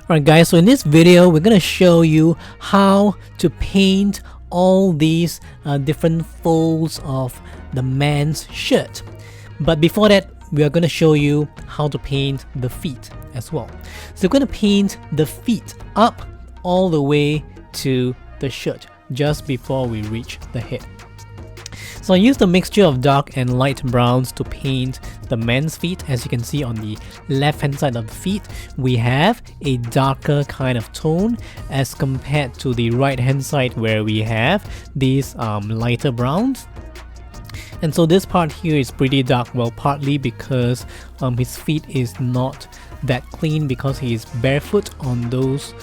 Alright guys, so in this video we're gonna show you how to paint all these different folds of the man's shirt. But before that, we are gonna show you how to paint the feet as well. So we're gonna paint the feet up all the way to the shirt just before we reach the head. So I used a mixture of dark and light browns to paint the man's feet. As you can see on the left hand side of the feet, we have a darker kind of tone as compared to the right hand side where we have these lighter browns. And so this part here is pretty dark, well, partly because his feet is not that clean because he is barefoot on those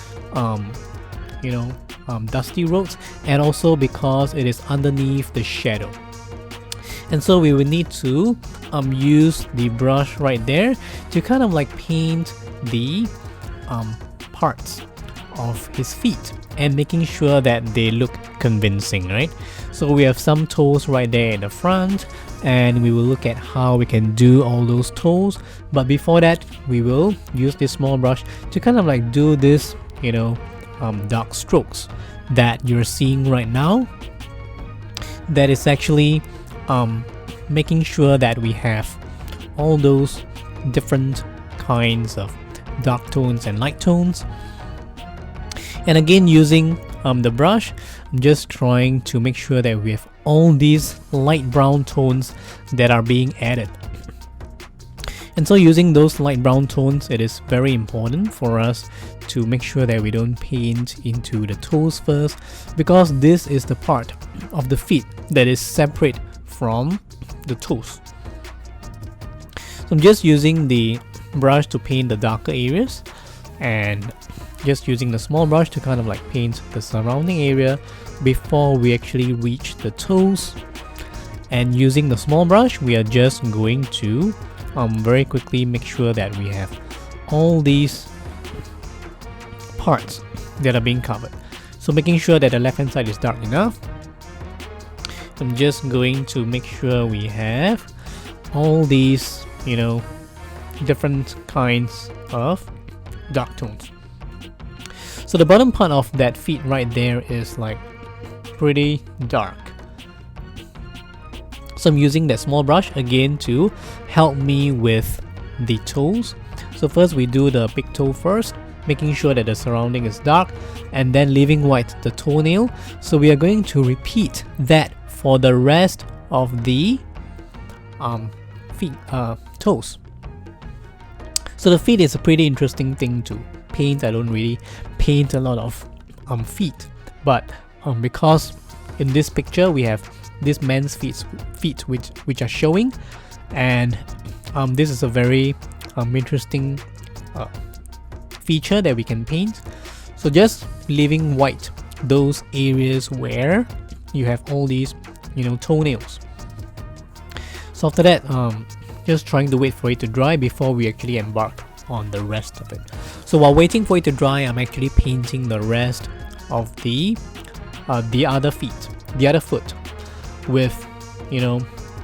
dusty roads, and also because it is underneath the shadow. And so we will need to use the brush right there to kind of like paint the parts of his feet and making sure that they look convincing, right? So we have some toes right there in the front, and we will look at how we can do all those toes. But before that, we will use this small brush to kind of like do this, dark strokes that you're seeing right now. That is actually making sure that we have all those different kinds of dark tones and light tones. And again, using the brush, I'm just trying to make sure that we have all these light brown tones that are being added. And so using those light brown tones, it is very important for us to make sure that we don't paint into the toes first, because this is the part of the feet that is separate from the toes. So I'm just using the brush to paint the darker areas, and just using the small brush to kind of like paint the surrounding area before we actually reach the toes. And using the small brush, we are just going to very quickly make sure that we have all these parts that are being covered. So making sure that the left hand side is dark enough. I'm just going to make sure we have all these, different kinds of dark tones. So the bottom part of that feet right there is like pretty dark. So I'm using that small brush again to help me with the toes. So first we do the big toe first, making sure that the surrounding is dark, and then leaving white the toenail. So we are going to repeat that for the rest of the toes. So the feet is a pretty interesting thing to paint. I don't really paint a lot of feet, but because in this picture we have this man's feet which are showing, and this is a very interesting feature that we can paint. So just leaving white those areas where you have all these toenails. So after that, just trying to wait for it to dry before we actually embark on the rest of it. So while waiting for it to dry, I'm actually painting the rest of the other foot with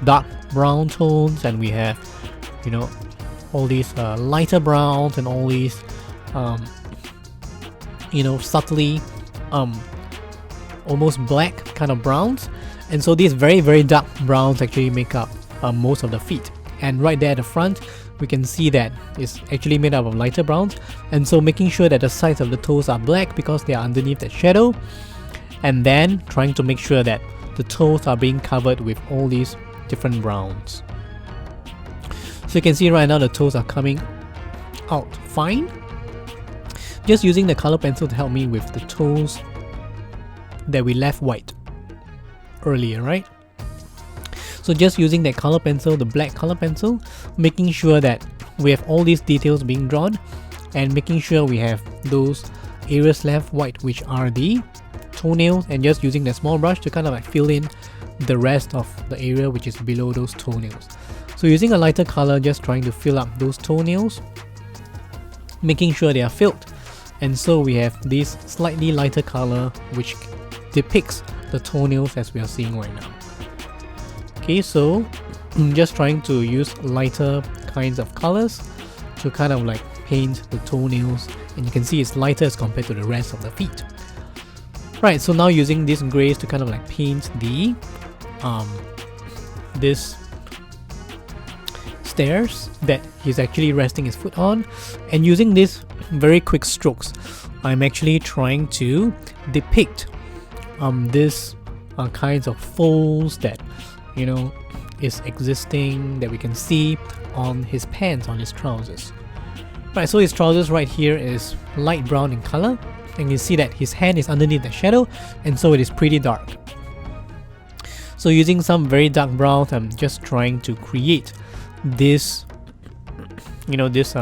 dark brown tones, and we have all these lighter browns and all these subtly almost black kind of browns. And so these very, very dark browns actually make up most of the feet. And right there at the front, we can see that it's actually made up of lighter browns. And so making sure that the sides of the toes are black because they are underneath that shadow, and then trying to make sure that the toes are being covered with all these different browns. So you can see right now the toes are coming out fine. Just using the color pencil to help me with the toes that we left white earlier, right? So just using that color pencil, the black color pencil, making sure that we have all these details being drawn, and making sure we have those areas left white which are the toenails, and just using the small brush to kind of like fill in the rest of the area which is below those toenails. So using a lighter color, just trying to fill up those toenails, making sure they are filled. And so we have this slightly lighter color which depicts the toenails as we are seeing right now. Okay, so I'm just trying to use lighter kinds of colors to kind of like paint the toenails, and you can see it's lighter as compared to the rest of the feet. Right, so now using these grays to kind of like paint the this stairs that he's actually resting his foot on, and using these very quick strokes, I'm actually trying to depict this kinds of folds that, you know, is existing, that we can see on his pants, on his trousers. Right, so his trousers right here is light brown in color, and you see that his hand is underneath the shadow, and so it is pretty dark. So using some very dark brown, I'm just trying to create this, you know, this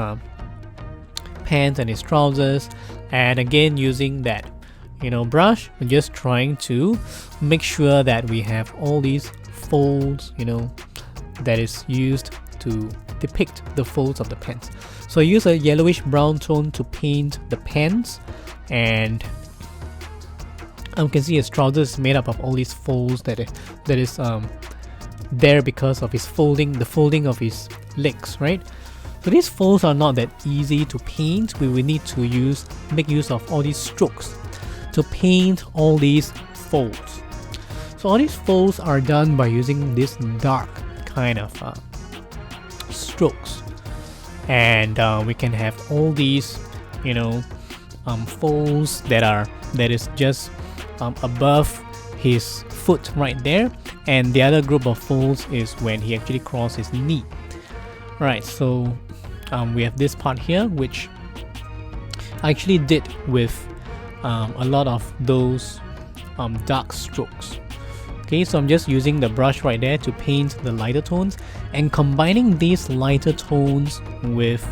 pants and his trousers, and again using that, you know, brush, we're just trying to make sure that we have all these folds, you know, that is used to depict the folds of the pants. So I use a yellowish brown tone to paint the pants, and you can see his trousers is made up of all these folds that is there because of his the folding of his legs, right? So these folds are not that easy to paint. We will need to make use of all these strokes to paint all these folds. So all these folds are done by using this dark kind of strokes, and we can have all these, you know, folds that is just above his foot right there, and the other group of folds is when he actually crosses his knee. Right, so we have this part here, which I actually did with a lot of those dark strokes. Okay, so I'm just using the brush right there to paint the lighter tones and combining these lighter tones with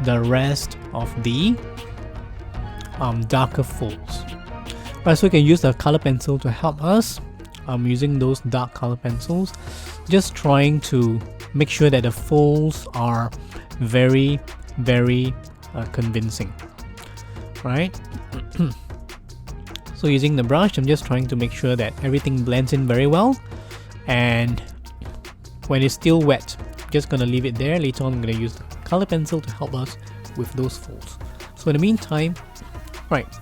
the rest of the darker folds. Right, so we can use the color pencil to help us. I'm using those dark color pencils, just trying to make sure that the folds are very, very convincing. Right? So using the brush, I'm just trying to make sure that everything blends in very well, and when it's still wet, I'm just gonna leave it there. Later on, I'm gonna use the color pencil to help us with those folds. So in the meantime, right,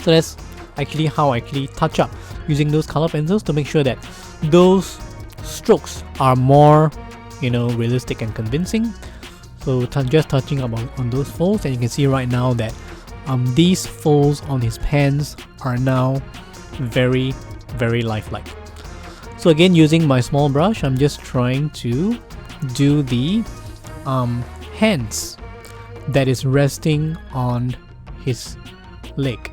so that's actually how I actually touch up using those color pencils to make sure that those strokes are more, you know, realistic and convincing. So just touching up on those folds, and you can see right now that these folds on his pants are now very, very lifelike. So again, using my small brush, I'm just trying to do the hands that is resting on his leg.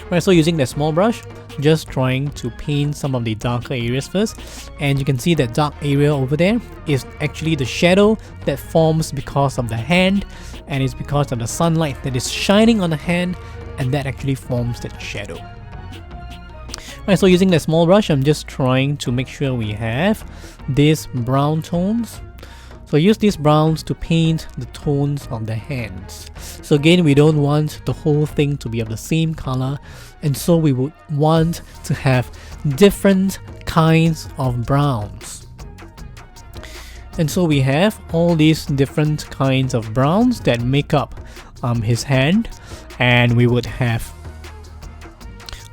Right, so using that small brush, just trying to paint some of the darker areas first, and you can see that dark area over there is actually the shadow that forms because of the hand, and it's because of the sunlight that is shining on the hand, and that actually forms that shadow. Right, so using that small brush, I'm just trying to make sure we have these brown tones. So I use these browns to paint the tones of the hands. So again, we don't want the whole thing to be of the same color, and so we would want to have different kinds of browns. And so we have all these different kinds of browns that make up his hand, and we would have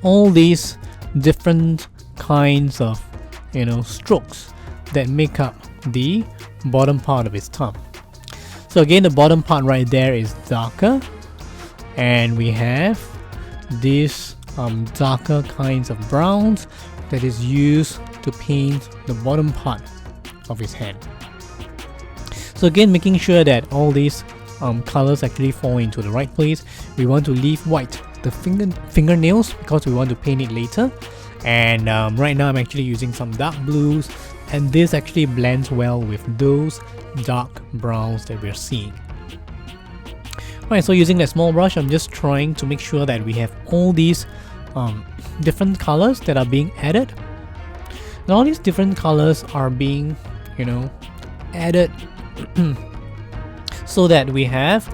all these different kinds of, you know, strokes that make up the bottom part of his thumb. So again, the bottom part right there is darker, and we have these darker kinds of browns that is used to paint the bottom part of his hand. So again, making sure that all these colors actually fall into the right place. We want to leave white the fingernails because we want to paint it later. And right now I'm actually using some dark blues, and this actually blends well with those dark browns that we're seeing. Right, so using that small brush, I'm just trying to make sure that we have all these different colors that are being added. And all these different colors are being, you know, added so that we have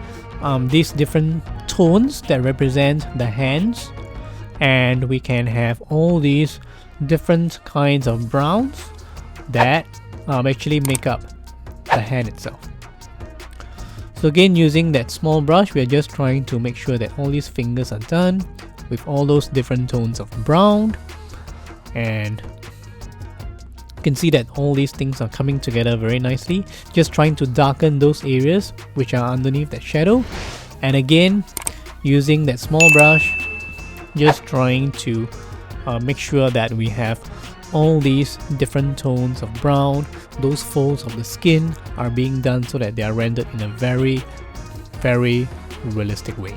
these different tones that represent the hands, and we can have all these different kinds of browns that actually make up the hand itself. So So again, using that small brush, we are just trying to make sure that all these fingers are done with all those different tones of brown, and you can see that all these things are coming together very nicely. Just trying to darken those areas which are underneath that shadow, and again using that small brush, just trying to make sure that we have all these different tones of brown. Those folds of the skin are being done so that they are rendered in a very realistic way.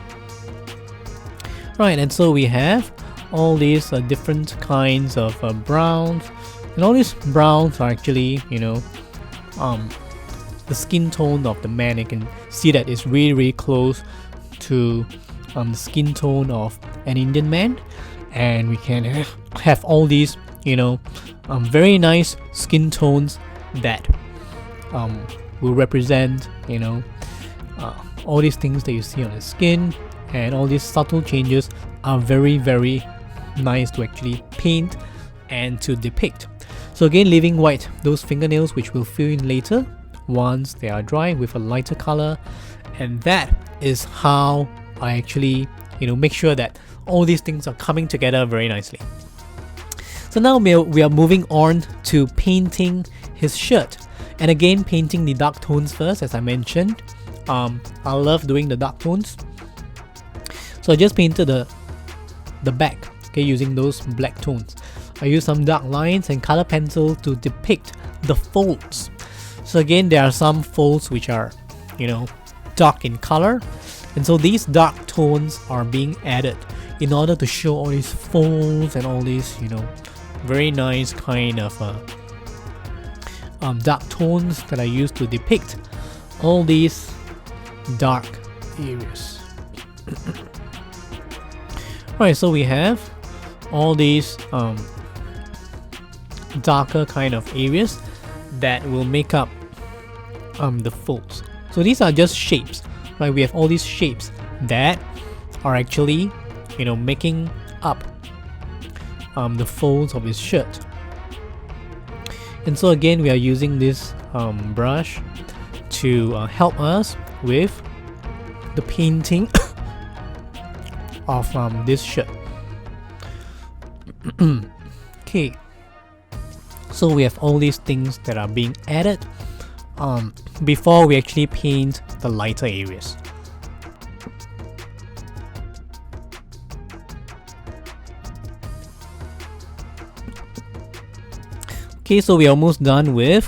Right, and so we have all these different kinds of browns, and all these browns are actually, you know, the skin tone of the man. You can see that it's really close to the skin tone of an Indian man, and we can have all these, you know, very nice skin tones that will represent, you know, all these things that you see on the skin, and all these subtle changes are very nice to actually paint and to depict. So again, leaving white those fingernails, which we'll fill in later once they are dry with a lighter color, and that is how I actually, you know, make sure that all these things are coming together very nicely. So now we are moving on to painting his shirt, and again painting the dark tones first. As I mentioned, I love doing the dark tones, so I just painted the back, okay, using those black tones. I use some dark lines and color pencil to depict the folds. So again, there are some folds which are, you know, dark in color, and so these dark tones are being added in order to show all these folds and all these, you know, very nice kind of dark tones that I use to depict all these dark areas. Alright, so we have all these darker kind of areas that will make up the folds. So these are just shapes, right? We have all these shapes that are actually, you know, making up the folds of his shirt. And so again, we are using this brush to help us with the painting of this shirt. Okay, so we have all these things that are being added before we actually paint the lighter areas. Okay, so we're almost done with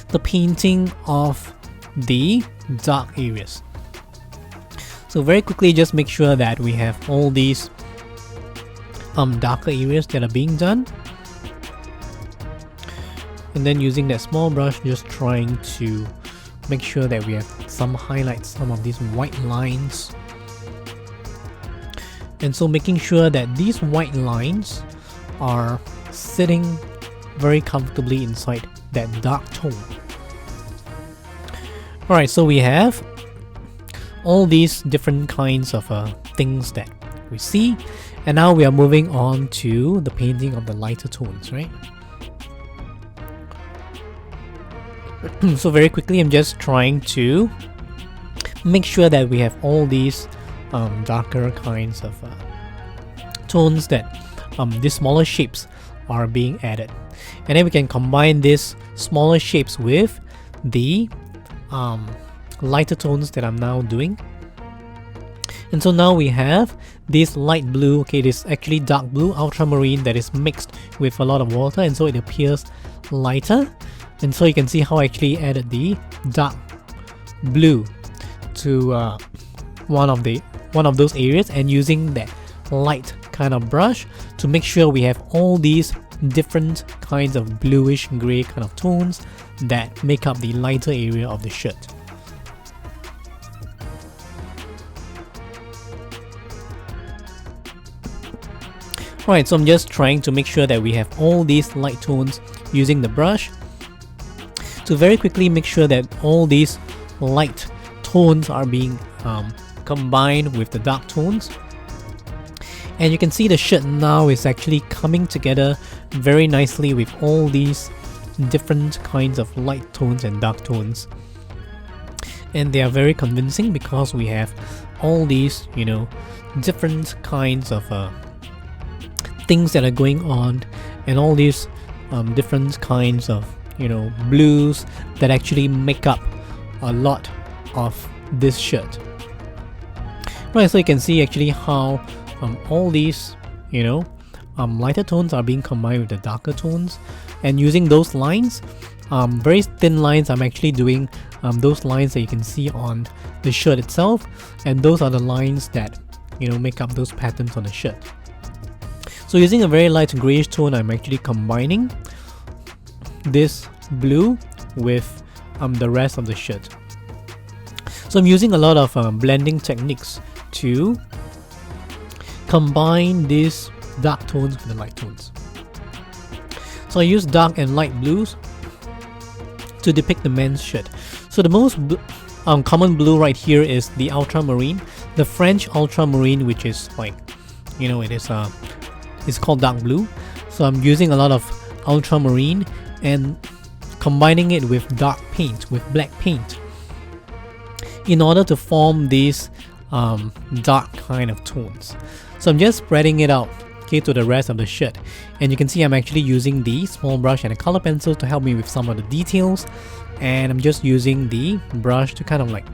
the painting of the dark areas. So very quickly, just make sure that we have all these darker areas that are being done, and then using that small brush, just trying to make sure that we have some highlights, some of these white lines, and so making sure that these white lines are sitting very comfortably inside that dark tone. Alright, so we have all these different kinds of things that we see, and now we are moving on to the painting of the lighter tones, right? So very quickly, I'm just trying to make sure that we have all these darker kinds of tones, that these smaller shapes are being added, and then we can combine these smaller shapes with the lighter tones that I'm now doing. And so now we have this light blue, okay, this actually dark blue ultramarine that is mixed with a lot of water, and so it appears lighter. And so you can see how I actually added the dark blue to one of those areas, and using that light kind of brush to make sure we have all these different kinds of bluish gray kind of tones that make up the lighter area of the shirt. Alright, so I'm just trying to make sure that we have all these light tones using the brush to very quickly make sure that all these light tones are being combined with the dark tones. And you can see the shirt now is actually coming together very nicely with all these different kinds of light tones and dark tones. And they are very convincing because we have all these, you know, different kinds of things that are going on, and all these different kinds of, you know, blues that actually make up a lot of this shirt. Right, so you can see actually how all these, you know, lighter tones are being combined with the darker tones, and using those lines, very thin lines, I'm actually doing those lines that you can see on the shirt itself, and those are the lines that, you know, make up those patterns on the shirt. So using a very light grayish tone, I'm actually combining this blue with the rest of the shirt. So I'm using a lot of blending techniques to combine these dark tones with the light tones. So I use dark and light blues to depict the men's shirt. So the most common blue right here is the ultramarine, the French ultramarine, which is like, you know, it is it's called dark blue. So I'm using a lot of ultramarine and combining it with dark paint, with black paint, in order to form these dark kind of tones. So I'm just spreading it out, okay, to the rest of the shirt, and you can see I'm actually using the small brush and a color pencil to help me with some of the details, and I'm just using the brush to kind of like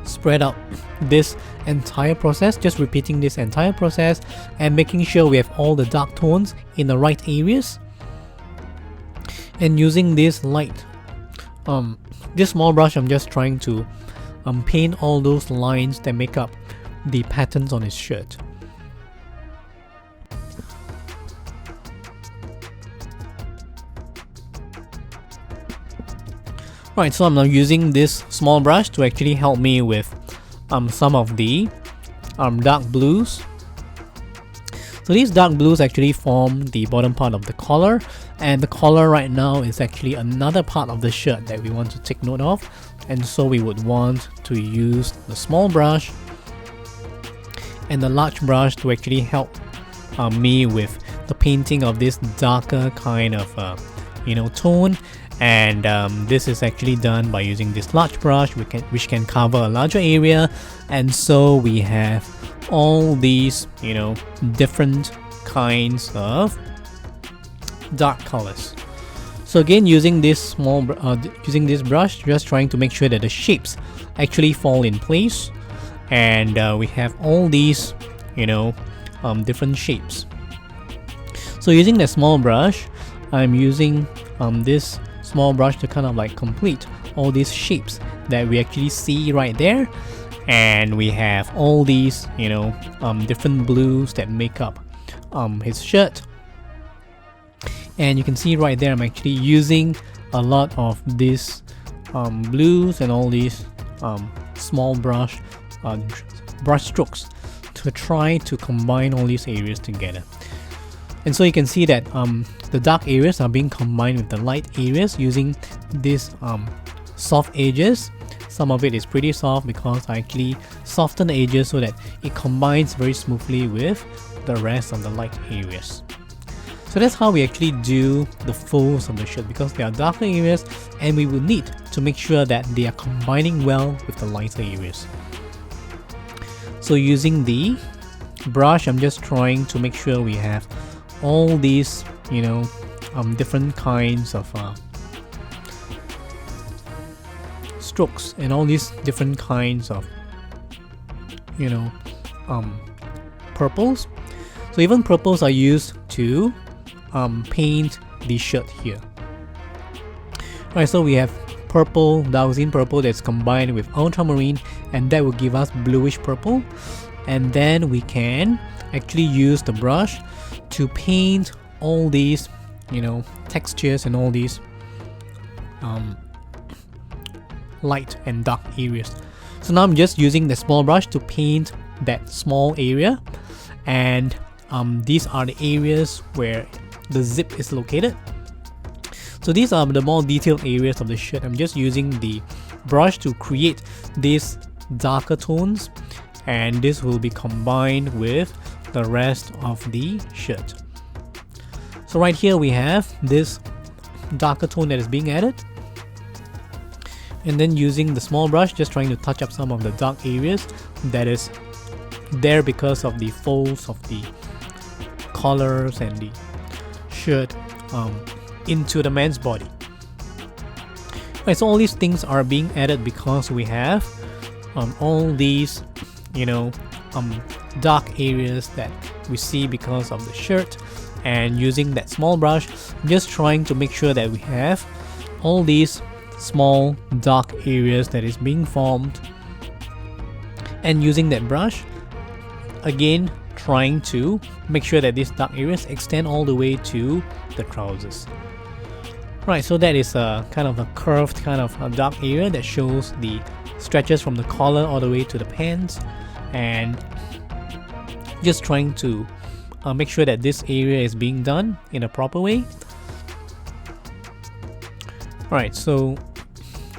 spread out this entire process, just repeating this entire process and making sure we have all the dark tones in the right areas. And using this light, this small brush, I'm just trying to paint all those lines that make up the patterns on his shirt. Right, so I'm now using this small brush to actually help me with some of the dark blues. So these dark blues actually form the bottom part of the collar, and the collar right now is actually another part of the shirt that we want to take note of, and so we would want to use the small brush and the large brush to actually help me with the painting of this darker kind of you know, tone. And this is actually done by using this large brush, which can cover a larger area, and so we have all these, you know, different kinds of dark colors. So again, using this using this brush, just trying to make sure that the shapes actually fall in place, and we have all these, you know, different shapes. So using the small brush, I'm using this small brush to kind of like complete all these shapes that we actually see right there, and we have all these, you know, different blues that make up his shirt. And you can see right there, I'm actually using a lot of these blues and all these small brush strokes to try to combine all these areas together. And so you can see that the dark areas are being combined with the light areas using these soft edges. Some of it is pretty soft because I actually soften the edges so that it combines very smoothly with the rest of the light areas. So that's how we actually do the folds of the shirt, because they are darker areas and we will need to make sure that they are combining well with the lighter areas. So using the brush, I'm just trying to make sure we have all these, you know, different kinds of strokes and all these different kinds of, you know, purples. So even purples are used to paint the shirt here. Alright, so we have purple, Dioxazine purple that's combined with ultramarine, and that will give us bluish purple. And then we can actually use the brush to paint all these, you know, textures and all these light and dark areas. So now I'm just using the small brush to paint that small area, and these are the areas where the zip is located. So these are the more detailed areas of the shirt. I'm just using the brush to create these darker tones, and this will be combined with the rest of the shirt. So right here we have this darker tone that is being added. and then using the small brush, just trying to touch up some of the dark areas that is there because of the folds of the collars and the shirt into the man's body. Right, so all these things are being added because we have all these, you know, dark areas that we see because of the shirt, and using that small brush, just trying to make sure that we have all these small dark areas that is being formed, and using that brush again trying to make sure that these dark areas extend all the way to the trousers. Right, so that is a kind of a curved kind of a dark area that shows the stretches from the collar all the way to the pants, and just trying to make sure that this area is being done in a proper way. Alright, so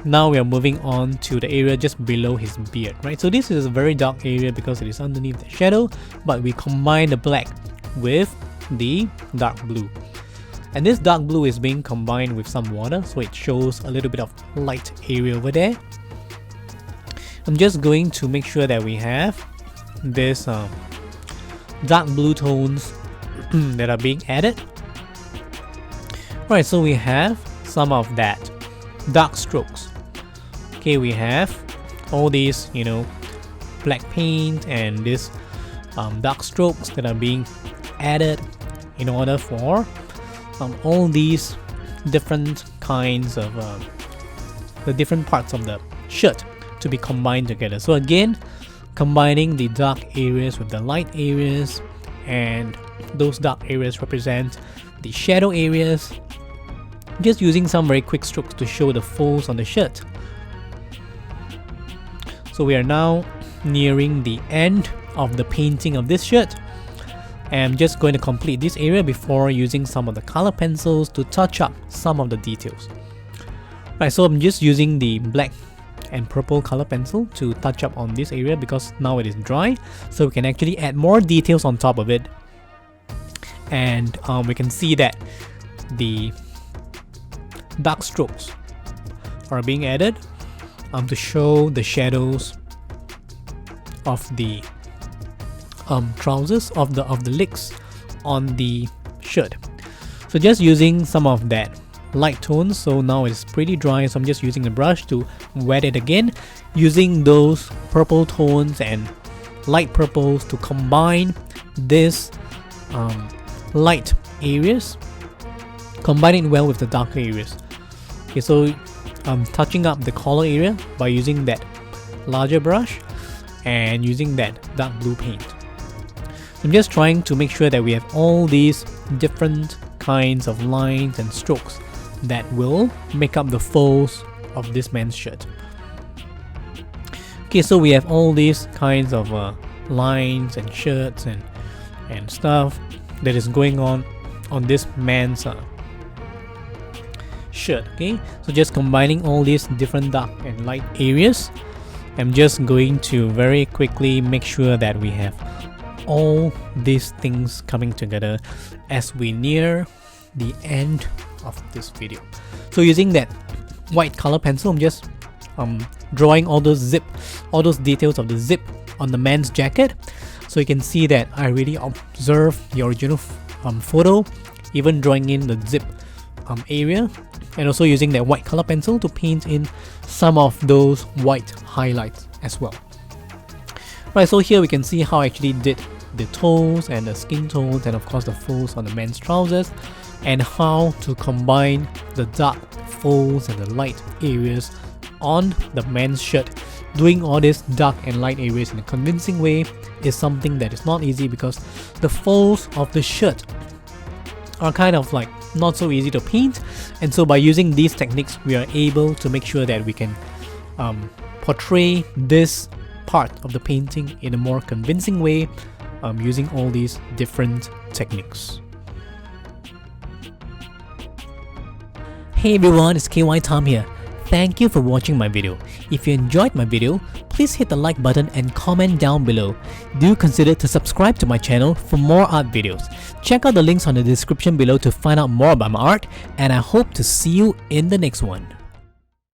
now we are moving on to the area just below his beard, right? So this is a very dark area because it is underneath the shadow, but we combine the black with the dark blue. And this dark blue is being combined with some water, so it shows a little bit of light area over there. I'm just going to make sure that we have this dark blue tones that are being added. Right, so we have some of that dark strokes. Okay, we have all these, you know, black paint and this dark strokes that are being added in order for all these different kinds of the different parts of the shirt to be combined together. So again, combining the dark areas with the light areas, and those dark areas represent the shadow areas. Just using some very quick strokes to show the folds on the shirt. So we are now nearing the end of the painting of this shirt. And I'm just going to complete this area before using some of the color pencils to touch up some of the details. Right, so I'm just using the black and purple color pencil to touch up on this area because now it is dry, so we can actually add more details on top of it. And we can see that the dark strokes are being added to show the shadows of the trousers of the legs on the shirt. So just using some of that light tones. So now it's pretty dry, so I'm just using the brush to wet it again, using those purple tones and light purples to combine this light areas, combining well with the dark areas. Okay, so I'm touching up the collar area by using that larger brush and using that dark blue paint. So I'm just trying to make sure that we have all these different kinds of lines and strokes that will make up the folds of this man's shirt. Okay, so we have all these kinds of lines and shirts and stuff that is going on this man's shirt. Okay, so just combining all these different dark and light areas, I'm just going to very quickly make sure that we have all these things coming together as we near the end of this video. So using that white color pencil, I'm just drawing all those details of the zip on the man's jacket. So you can see that I really observe the original photo, even drawing in the zip area, and also using that white color pencil to paint in some of those white highlights as well. Right, so here we can see how I actually did the toes and the skin tones and of course the folds on the man's trousers, and how to combine the dark folds and the light areas on the man's shirt. Doing all these dark and light areas in a convincing way is something that is not easy because the folds of the shirt are kind of like not so easy to paint, and so by using these techniques we are able to make sure that we can portray this part of the painting in a more convincing way using all these different techniques. Hey everyone, it's KY Tom here. Thank you for watching my video. If you enjoyed my video, please hit the like button and comment down below. Do consider to subscribe to my channel for more art videos. Check out the links on the description below to find out more about my art, and I hope to see you in the next one.